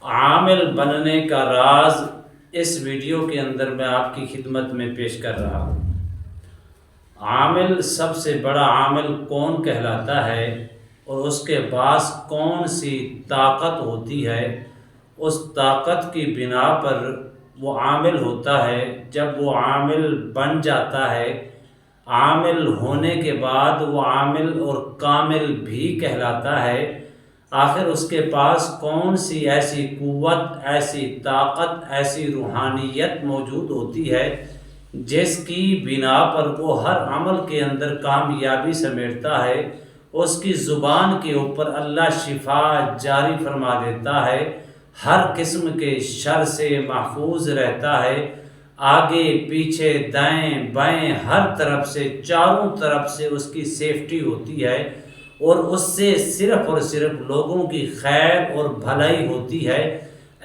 عامل بننے کا راز اس ویڈیو کے اندر میں آپ کی خدمت میں پیش کر رہا ہوں۔ عامل سب سے بڑا عامل کون کہلاتا ہے اور اس کے پاس کون سی طاقت ہوتی ہے، اس طاقت کی بنا پر وہ عامل ہوتا ہے۔ جب وہ عامل بن جاتا ہے، عامل ہونے کے بعد وہ عامل اور کامل بھی کہلاتا ہے۔ آخر اس کے پاس کون سی ایسی قوت، ایسی طاقت، ایسی روحانیت موجود ہوتی ہے جس کی بنا پر وہ ہر عمل کے اندر کامیابی سمیٹتا ہے۔ اس کی زبان کے اوپر اللہ شفا جاری فرما دیتا ہے، ہر قسم کے شر سے محفوظ رہتا ہے، آگے پیچھے دائیں بائیں ہر طرف سے، چاروں طرف سے اس کی سیفٹی ہوتی ہے اور اس سے صرف اور صرف لوگوں کی خیر اور بھلائی ہوتی ہے۔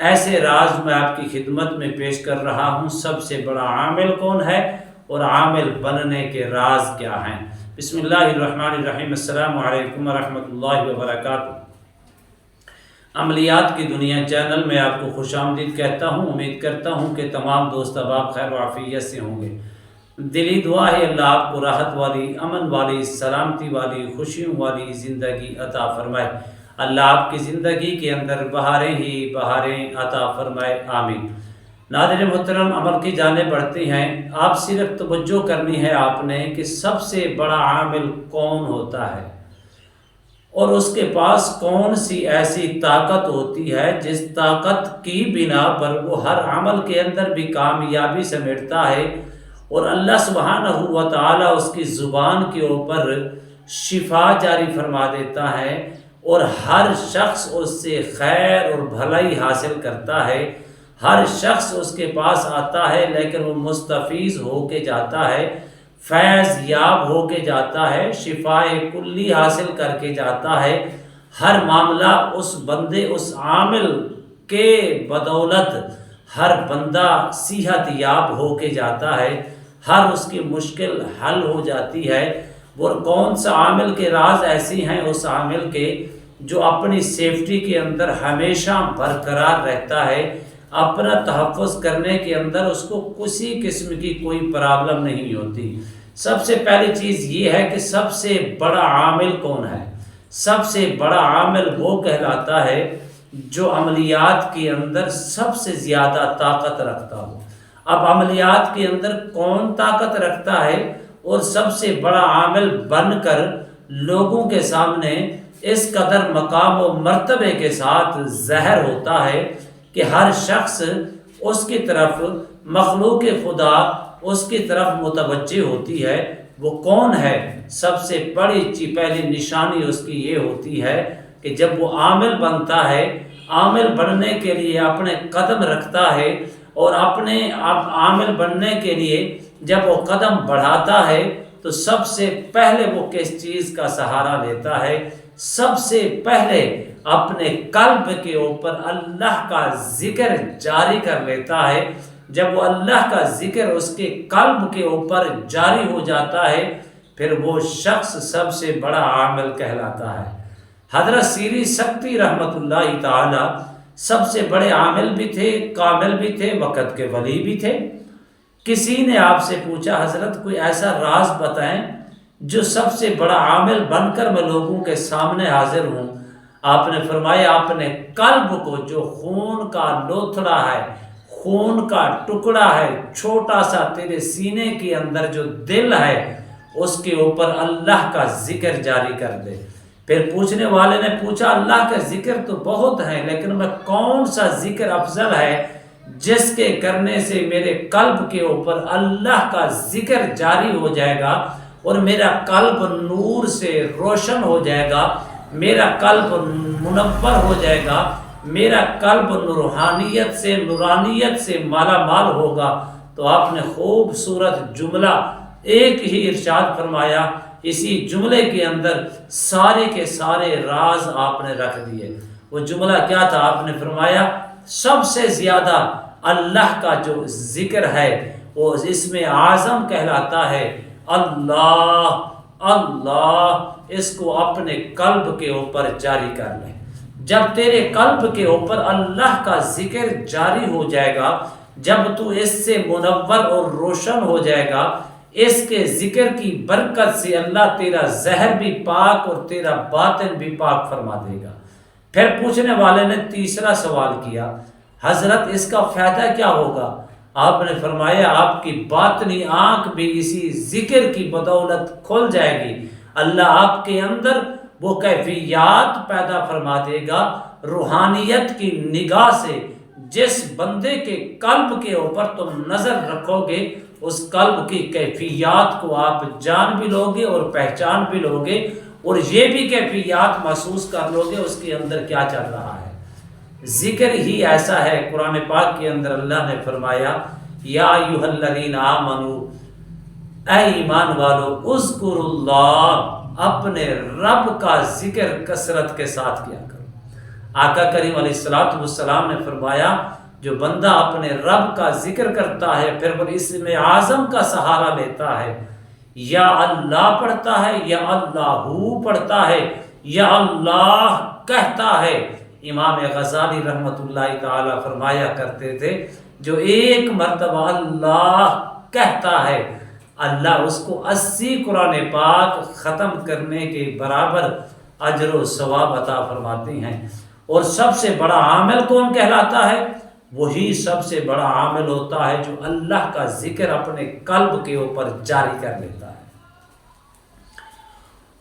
ایسے راز میں آپ کی خدمت میں پیش کر رہا ہوں۔ سب سے بڑا عامل کون ہے اور عامل بننے کے راز کیا ہیں؟ بسم اللہ الرحمن الرحیم۔ السلام علیکم ورحمۃ اللہ وبرکاتہ۔ عملیات کی دنیا چینل میں آپ کو خوش آمدید کہتا ہوں۔ امید کرتا ہوں کہ تمام دوست احباب خیر و عافیت سے ہوں گے۔ دلی دعا ہے اللہ آپ کو راحت والی، امن والی، سلامتی والی، خوشیوں والی زندگی عطا فرمائے۔ اللہ آپ کی زندگی کے اندر بہاریں ہی بہاریں عطا فرمائے، آمین۔ ناظرین محترم، عمل کی جانب بڑھتے ہیں۔ آپ صرف توجہ کرنی ہے آپ نے کہ سب سے بڑا عامل کون ہوتا ہے اور اس کے پاس کون سی ایسی طاقت ہوتی ہے جس طاقت کی بنا پر وہ ہر عمل کے اندر بھی کامیابی سمیٹتا ہے اور اللہ سبحانہ و تعالی اس کی زبان کے اوپر شفا جاری فرما دیتا ہے اور ہر شخص اس سے خیر اور بھلائی حاصل کرتا ہے۔ ہر شخص اس کے پاس آتا ہے لیکن وہ مستفیض ہو کے جاتا ہے، فیض یاب ہو کے جاتا ہے، شفائے کلی حاصل کر کے جاتا ہے۔ ہر معاملہ اس بندے، اس عامل کے بدولت ہر بندہ صحت یاب ہو کے جاتا ہے، ہر اس کی مشکل حل ہو جاتی ہے۔ وہ کون سا عامل کے راز ایسی ہیں اس عامل کے جو اپنی سیفٹی کے اندر ہمیشہ برقرار رہتا ہے، اپنا تحفظ کرنے کے اندر اس کو کسی قسم کی کوئی پرابلم نہیں ہوتی۔ سب سے پہلی چیز یہ ہے کہ سب سے بڑا عامل کون ہے؟ سب سے بڑا عامل وہ کہلاتا ہے جو عملیات کے اندر سب سے زیادہ طاقت رکھتا ہو۔ اب عملیات کے اندر کون طاقت رکھتا ہے اور سب سے بڑا عامل بن کر لوگوں کے سامنے اس قدر مقام و مرتبے کے ساتھ ظاہر ہوتا ہے کہ ہر شخص اس کی طرف، مخلوق خدا اس کی طرف متوجہ ہوتی ہے۔ وہ کون ہے؟ سب سے بڑی پہلی نشانی اس کی یہ ہوتی ہے کہ جب وہ عامل بنتا ہے، عامل بننے کے لیے اپنے قدم رکھتا ہے اور اپنے عامل بننے کے لیے جب وہ قدم بڑھاتا ہے تو سب سے پہلے وہ کس چیز کا سہارا لیتا ہے؟ سب سے پہلے اپنے قلب کے اوپر اللہ کا ذکر جاری کر لیتا ہے۔ جب وہ اللہ کا ذکر اس کے قلب کے اوپر جاری ہو جاتا ہے پھر وہ شخص سب سے بڑا عامل کہلاتا ہے۔ حضرت سیری سکتی رحمت اللہ تعالی سب سے بڑے عامل بھی تھے، کامل بھی تھے، وقت کے ولی بھی تھے۔ کسی نے آپ سے پوچھا حضرت کوئی ایسا راز بتائیں جو سب سے بڑا عامل بن کر میں لوگوں کے سامنے حاضر ہوں۔ آپ نے فرمایا اپنے قلب کو، جو خون کا لوتھڑا ہے، خون کا ٹکڑا ہے، چھوٹا سا تیرے سینے کے اندر جو دل ہے، اس کے اوپر اللہ کا ذکر جاری کر دے۔ پھر پوچھنے والے نے پوچھا اللہ کا ذکر تو بہت ہے لیکن میں کون سا ذکر افضل ہے جس کے کرنے سے میرے قلب کے اوپر اللہ کا ذکر جاری ہو جائے گا اور میرا قلب نور سے روشن ہو جائے گا، میرا قلب منور ہو جائے گا، میرا قلب روحانیت سے، نورانیت سے مالا مال ہوگا۔ تو آپ نے خوبصورت جملہ ایک ہی ارشاد فرمایا، اسی جملے کے اندر سارے کے سارے راز آپ نے رکھ دیے۔ وہ جملہ کیا تھا؟ آپ نے فرمایا سب سے زیادہ اللہ کا جو ذکر ہے وہ اسم اعظم کہلاتا ہے، اللہ اللہ۔ اس کو اپنے قلب کے اوپر جاری کر لیں، جب تیرے قلب کے اوپر اللہ کا ذکر جاری ہو جائے گا، جب تو اس سے منور اور روشن ہو جائے گا، اس کے ذکر کی برکت سے اللہ تیرا ظاہر بھی پاک اور تیرا باطن بھی پاک فرما دے گا۔ پھر پوچھنے والے نے تیسرا سوال کیا، حضرت اس کا فائدہ کیا ہوگا؟ آپ نے فرمایا آپ کی باطنی آنکھ بھی اسی ذکر کی بدولت کھل جائے گی، اللہ آپ کے اندر وہ کیفیات پیدا فرما دے گا روحانیت کی نگاہ سے۔ جس بندے کے قلب کے اوپر تم نظر رکھو گے اس قلب کی کیفیات کو آپ جان بھی لوگے اور پہچان بھی لوگے، اور یہ بھی کیفیات محسوس کر لوگے اس کے اندر کیا چل رہا ہے۔ ذکر ہی ایسا ہے، قرآن پاک کے اندر اللہ نے فرمایا یا ایھا الذین آمنوا، اے ایمان والو، اذکروا اللہ، اپنے رب کا ذکر کثرت کے ساتھ کیا کرو۔ آقا کریم علیہ السلام نے فرمایا جو بندہ اپنے رب کا ذکر کرتا ہے پھر وہ اسم اعظم کا سہارا لیتا ہے، یا اللہ پڑھتا ہے یا اللہ پڑھتا ہے یا اللہ کہتا ہے۔ امام غزالی رحمۃ اللہ تعالی فرمایا کرتے تھے جو ایک مرتبہ اللہ کہتا ہے اللہ اس کو 80 قرآن پاک ختم کرنے کے برابر اجر و ثواب عطا فرماتے ہیں۔ اور سب سے بڑا عامل کون کہلاتا ہے؟ وہی سب سے بڑا عامل ہوتا ہے جو اللہ کا ذکر اپنے قلب کے اوپر جاری کر لیتا ہے۔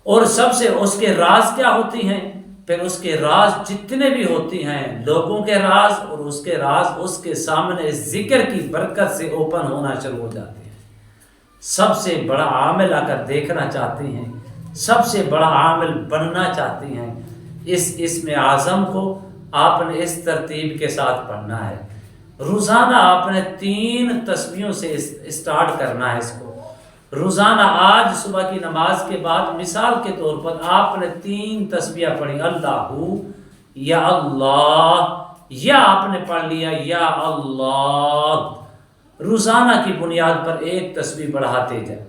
اور سب سے اس کے راز کیا ہوتی ہیں؟ پھر اس کے راز جتنے بھی ہوتی ہیں، لوگوں کے راز اور اس کے راز اس کے سامنے ذکر کی برکت سے اوپن ہونا شروع ہو جاتے ہیں۔ سب سے بڑا عامل اگر دیکھنا چاہتے ہیں، سب سے بڑا عامل بننا چاہتے ہیں، اس اسم اعظم کو آپ نے اس ترتیب کے ساتھ پڑھنا ہے۔ روزانہ آپ نے 3 تسبیحوں سے اسٹارٹ کرنا ہے اس کو۔ روزانہ آج صبح کی نماز کے بعد مثال کے طور پر آپ نے 3 تسبیح پڑھی، اللہ یا اللہ، یا آپ نے پڑھ لیا یا اللہ۔ روزانہ کی بنیاد پر 1 تسبیح بڑھاتے جائیں،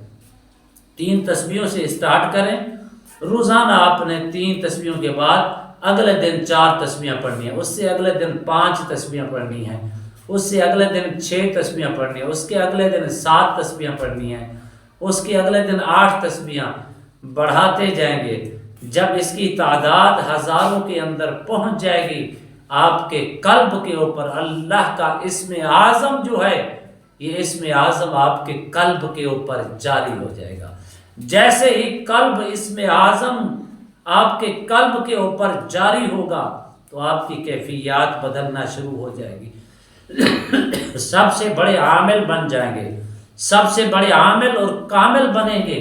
3 تسبیحوں سے اسٹارٹ کریں۔ روزانہ آپ نے 3 تسبیحوں کے بعد اگلے دن 4 تسبیحیں پڑھنی ہیں، اس سے اگلے دن 5 تسبیحیں پڑھنی ہیں، اس سے اگلے دن 6 تسبیحیں پڑھنی ہیں، اس کے اگلے دن 7 تسبیحیں پڑھنی ہیں، اس کے اگلے دن 8 تسبیحیں، بڑھاتے جائیں گے۔ جب اس کی تعداد ہزاروں کے اندر پہنچ جائے گی، آپ کے قلب کے اوپر اللہ کا اسم اعظم جو ہے، یہ اسم اعظم آپ کے قلب کے اوپر جاری ہو جائے گا۔ جیسے ہی قلب اسم اعظم آپ کے قلب کے اوپر جاری ہوگا تو آپ کی کیفیات بدلنا شروع ہو جائے گی، سب سے بڑے عامل بن جائیں گے، سب سے بڑے عامل اور کامل بنیں گے۔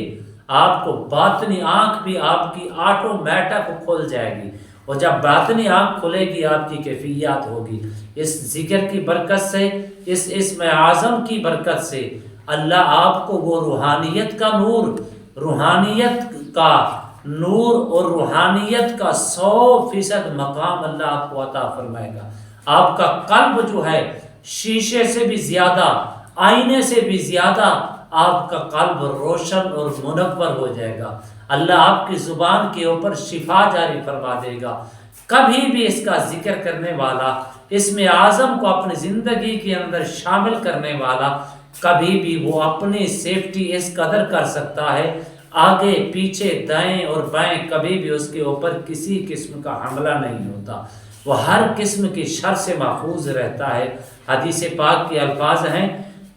آپ کو باطنی آنکھ بھی آپ کی آٹومیٹک کھل جائے گی، اور جب باطنی آنکھ کھلے گی آپ کی کیفیات ہوگی۔ اس ذکر کی برکت سے، اس اسم اعظم کی برکت سے اللہ آپ کو وہ روحانیت کا نور، روحانیت کا نور اور روحانیت کا 100% مقام اللہ آپ کو عطا فرمائے گا۔ آپ کا قلب جو ہے شیشے سے بھی زیادہ، آئینے سے بھی زیادہ آپ کا قلب روشن اور منور ہو جائے گا۔ اللہ آپ کی زبان کے اوپر شفا جاری فرما دے گا۔ کبھی بھی اس کا ذکر کرنے والا، اسم اعظم کو اپنی زندگی کے اندر شامل کرنے والا، کبھی بھی وہ اپنی سیفٹی اس قدر کر سکتا ہے، آگے پیچھے دائیں اور بائیں کبھی بھی اس کے اوپر کسی قسم کا حملہ نہیں ہوتا، وہ ہر قسم کی شر سے محفوظ رہتا ہے۔ حدیث پاک کے الفاظ ہیں،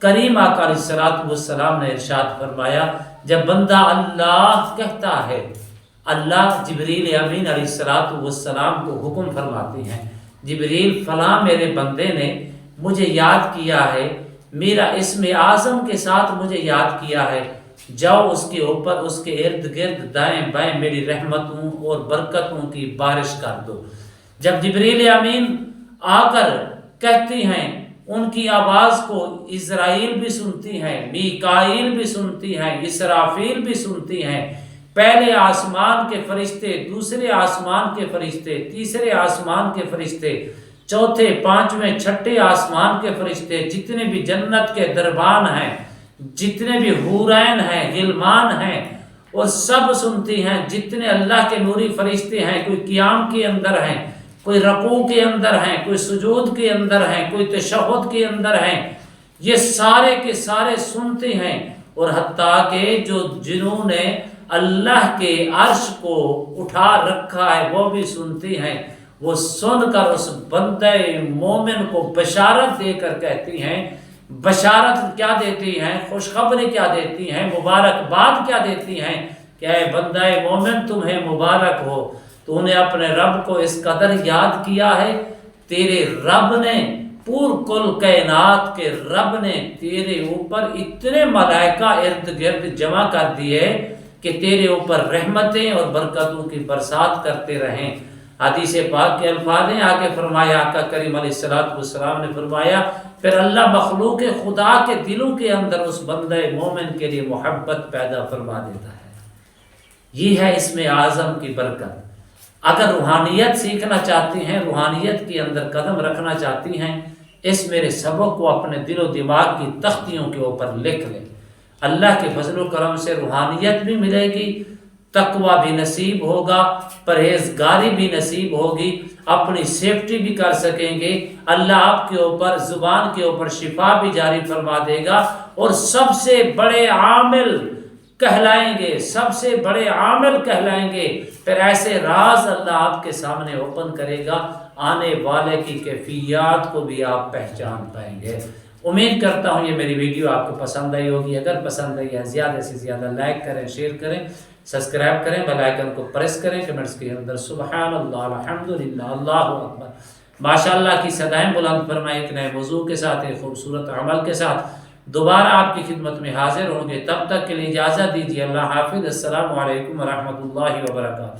کریم آقا علیہ السلام نے ارشاد فرمایا جب بندہ اللہ کہتا ہے، اللہ جبریل امین علیہ السلام کو حکم فرماتے ہیں، جبریل فلاں میرے بندے نے مجھے یاد کیا ہے، میرا اسم اعظم کے ساتھ مجھے یاد کیا ہے، جاؤ اس کے اوپر، اس کے ارد گرد دائیں بائیں میری رحمتوں اور برکتوں کی بارش کر دو۔ جب جبریل امین آ کر کہتی ہیں، ان کی آواز کو اسرائیل بھی سنتی ہیں، میکائیل بھی سنتی ہیں، اسرافیل بھی سنتی ہیں، پہلے آسمان کے فرشتے، دوسرے آسمان کے فرشتے، تیسرے آسمان کے فرشتے، چوتھے، پانچویں، چھٹے آسمان کے فرشتے، جتنے بھی جنت کے دربان ہیں، جتنے بھی حورین ہیں، غلمان ہیں، وہ سب سنتی ہیں، جتنے اللہ کے نوری فرشتے ہیں، کوئی قیام کے اندر ہیں، کوئی رکوع کے اندر ہیں، کوئی سجود کے اندر ہیں، کوئی تشہد کے اندر ہیں، یہ سارے کے سارے سنتے ہیں۔ اور حتیٰ کہ جنہوں نے اللہ کے عرش کو اٹھا رکھا ہے وہ بھی سنتے ہیں، وہ سن کر اس بندہ مومن کو بشارت دے کر کہتی ہیں، بشارت کیا دیتی ہیں، خوشخبری کیا دیتی ہیں، مبارکباد کیا دیتی ہیں کہ اے بندہ مومن تمہیں مبارک ہو، تو نے اپنے رب کو اس قدر یاد کیا ہے، تیرے رب نے پور کل کائنات کے رب نے تیرے اوپر اتنے ملائکہ ارد گرد جمع کر دیے کہ تیرے اوپر رحمتیں اور برکتوں کی برسات کرتے رہیں۔ حدیث پاک کے الفاظ ہیں، آگے فرمایا آقا کریم علیہ السلام نے فرمایا پھر اللہ مخلوق خدا کے دلوں کے اندر اس بندہ مومن کے لیے محبت پیدا فرما دیتا ہے۔ یہ ہے اسم اعظم کی برکت۔ اگر روحانیت سیکھنا چاہتی ہیں، روحانیت کے اندر قدم رکھنا چاہتی ہیں، اس میرے سبق کو اپنے دل و دماغ کی تختیوں کے اوپر لکھ لیں۔ اللہ کے فضل و کرم سے روحانیت بھی ملے گی، تقوی بھی نصیب ہوگا، پرہیزگاری بھی نصیب ہوگی، اپنی سیفٹی بھی کر سکیں گے، اللہ آپ کے اوپر زبان کے اوپر شفا بھی جاری فرما دے گا، اور سب سے بڑے عامل کہلائیں گے، سب سے بڑے عامل کہلائیں گے۔ پھر ایسے راز اللہ آپ کے سامنے اوپن کرے گا، آنے والے کی کیفیات کو بھی آپ پہچان پائیں گے۔ امید کرتا ہوں یہ میری ویڈیو آپ کو پسند آئی ہوگی۔ اگر پسند آئی ہے زیادہ سے زیادہ لائک کریں، شیئر کریں، سبسکرائب کریں، بیل آئیکن کو پریس کریں، کمنٹس کے اندر سبحان اللہ، الحمدللہ، اللہ اکبر، ماشاءاللہ کی صدائیں بلند فرمائے۔ ایک نئے موضوع کے ساتھ، ایک خوبصورت عمل کے ساتھ دوبارہ آپ کی خدمت میں حاضر ہوں گے۔ تب تک کے لیے اجازت دیجیے، اللہ حافظ، السلام علیکم ورحمۃ اللہ وبرکاتہ۔